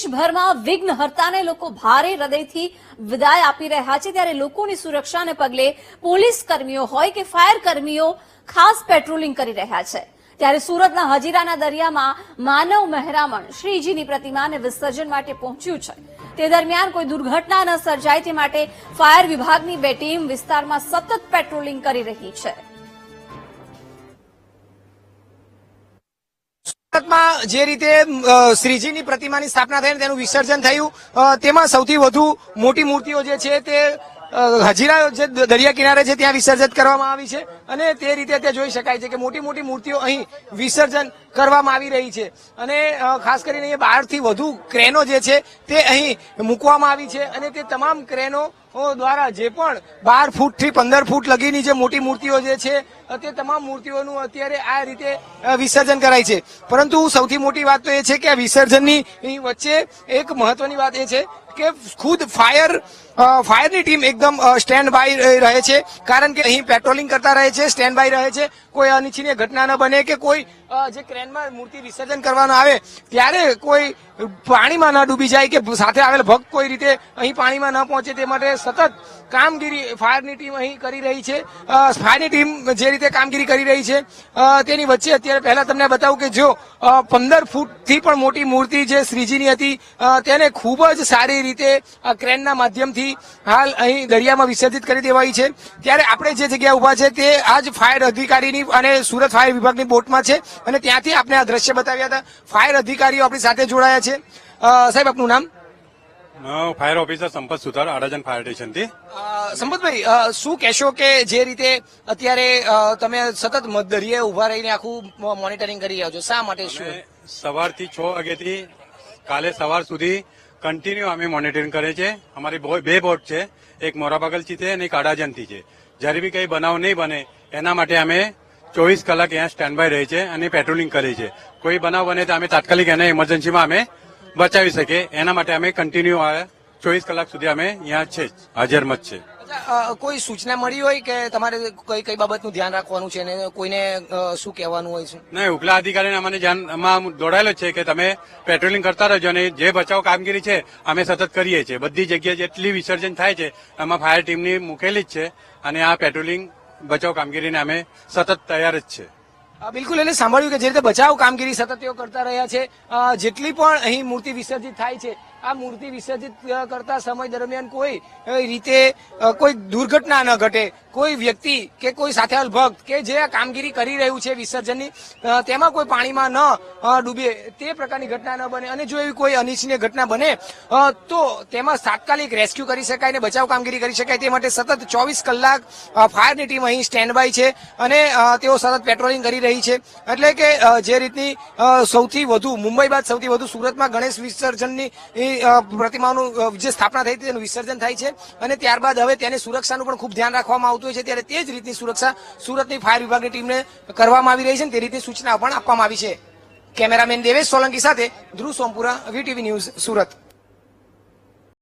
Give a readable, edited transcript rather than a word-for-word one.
દેશભરમાં વિઘ્નહર્તાને લોકો ભારે હૃદયથી વિદાય આપી રહ્યા છે, ત્યારે લોકોની સુરક્ષાને પગલે પોલીસ કર્મીઓ હોય કે ફાયર કર્મીઓ ખાસ પેટ્રોલિંગ કરી રહ્યા છે। ત્યારે સુરતના હજીરાના દરિયામાં માનવ મહેરામણ શ્રીજીની પ્રતિમાને વિસર્જન માટે પહોંચ્યું છે। તે દરમિયાન કોઈ દુર્ઘટના ન સર્જાય તે માટે ફાયર વિભાગની બે ટીમ વિસ્તારમાં સતત પેટ્રોલિંગ કરી રહી છે। સુરતમાં જે રીતે શ્રીજીની પ્રતિમાની સ્થાપના થઈ તેનું વિસર્જન થયું, તેમાં સૌથી વધુ મોટી મૂર્તિઓ જે છે તે હજીરા જે દરિયા કિનારે છે ત્યાં વિસર્જિત કરવામાં આવી છે અને તે રીતે તે જોઈ શકાય છે કે મોટી મોટી મૂર્તિઓ અહીં વિસર્જન કરવામાં આવી રહી છે અને ખાસ કરીને 12 થી વધુ ક્રેનો જે છે તે અહીં મૂકવામાં આવી છે અને તે તમામ ક્રેનો દ્વારા જે પણ 12 ફૂટથી 15 ફૂટ લગીની જે મોટી મૂર્તિઓ જે છે તે તમામ મૂર્તિઓનું અત્યારે આ રીતે વિસર્જન કરાય છે। પરંતુ સૌથી મોટી વાત તો એ છે કે આ વિસર્જનની વચ્ચે એક મહત્વની વાત એ છે કે ખુદ ફાયરની ટીમ એકદમ સ્ટેન્ડ બાય રહે છે, કારણ કે અહીં પેટ્રોલિંગ કરતા રહે છે, સ્ટેન્ડ બાય રહે છે। કોઈ અનિચ્છનીય ઘટના ન બને કે કોઈ જે ક્રેનમાં મૂર્તિ વિસર્જન કરવાનો આવે ત્યારે કોઈ પાણીમાં ન ડૂબી જાય કે સાથે આવેલ ભક્ત કોઈ રીતે અહીં પાણીમાં ન પહોંચે તે માટે સતત કામગીરી ફાયરની ટીમ અહીં કરી રહી છે। ફાયરની ટીમ જે રીતે કામગીરી કરી રહી છે તેની વચ્ચે અત્યારે પહેલા તમને બતાવું કે જો 15 ફૂટથી પણ મોટી મૂર્તિ જે શ્રીજીની હતી તેને ખૂબ જ સારી રીતે ક્રેનના માધ્યમથી હાલ અહીં દરિયામાં વિસર્જિત કરી દેવાઈ છે। ત્યારે આપણે જે જગ્યા ઉભા છે તે આજ ફાયર અધિકારીની અને સુરત ફાયર વિભાગની બોટમાં છે અને ત્યાંથી આપણે આ દ્રશ્ય બતાવ્યા હતા। ફાયર અધિકારીઓ આપણી સાથે જોડાયા છે। સાહેબ, આપનું નામ? ફાયર ઓફિસર સંપત સુથાર, આડાજન ફાયર સ્ટેશનથી। સંપતભાઈ, શું કહેશો કે જે રીતે અત્યારે તમે સતત દરિયે ઉભા રહીને આખું મોનિટરિંગ કરી રહ્યા છો, શા માટે? શું સવારથી 6 વાગ્યાથી કાલે સવાર સુધી કન્ટિન્યુ અમે મોનિટરિંગ કરે છે। અમારી બે બોટ છે, એક મોરાબાગલથી છે અને એક આડાજનથી છે। જ્યારે બી કઈ બનાવ નહીં બને એના માટે અમે 24 કલાક અહીંયા સ્ટેન્ડ બાય રહે છે અને પેટ્રોલિંગ કરે છે। કોઈ બનાવ બને તો અમે તાત્કાલિક એને ઇમરજન્સીમાં અમે બચાવી શકીએ એના માટે અમે કન્ટિન્યુ 24 કલાક સુધી અમે અહીંયા છે, હાજરમાં જ છે। કોઈ સૂચના મળી હોય કે તમારે કઈ બાબતનું ધ્યાન રાખવાનું છે અને કોઈને શું કહેવાનું હોય છે? નહીં, ઉપલા અધિકારીને અમને ધ્યાનમાં દોડાયેલો છે કે તમે પેટ્રોલિંગ કરતા રહેજો અને જે બચાવ કામગીરી છે અમે સતત કરીએ છીએ। બધી જગ્યાએ જેટલી વિસર્જન થાય છે એમાં ફાયર ટીમની મૂકેલી જ છે અને આ પેટ્રોલિંગ બચાવ કામગીરીને અમે સતત તૈયાર જ છે। બિલકુલ, એટલે સાંભળ્યું કે જે રીતે બચાવ કામગીરી સતત તેઓ કરતા રહ્યા છે। જેટલી પણ અહીં મૂર્તિ વિસર્જિત થાય છે આ મૂર્તિ વિસર્જિત કરતા સમય દરમિયાન કોઈ રીતે કોઈ દુર્ઘટના ન ઘટે, કોઈ વ્યક્તિ કે કોઈ સાથે ભક્ત કે જે આ કામગીરી કરી રહ્યું છે વિસર્જનની તેમાં કોઈ પાણીમાં ન ડૂબે તે પ્રકારની ઘટના ન બને અને જો એવી કોઈ અનિચ્છનીય ઘટના બને તો તેમાં તાત્કાલિક રેસ્ક્યુ કરી શકાય અને બચાવ કામગીરી કરી શકાય તે માટે સતત 24 કલાક ફાયરની ટીમ અહીં સ્ટેન્ડ બાય છે અને તેઓ સતત પેટ્રોલિંગ કરી રહી છે। એટલે કે જે રીતની સૌથી વધુ મુંબઈ બાદ સૌથી વધુ સુરતમાં ગણેશ વિસર્જનની પ્રતિમાનું જે સ્થાપના થઈ તેનું વિસર્જન થાય છે અને ત્યારબાદ હવે તેને સુરક્ષાનું પણ ખૂબ ધ્યાન રાખવામાં આવતું હોય છે। ત્યારે તે જ રીતની સુરક્ષા સુરતની ફાયર વિભાગની ટીમને કરવામાં આવી રહી છે અને તે રીતની સૂચના પણ આપવામાં આવી છે। કેમેરામેન દેવેશ સોલંકી સાથે ધ્રુવ સોમપુરા, વીટીવી ન્યૂઝ, સુરત।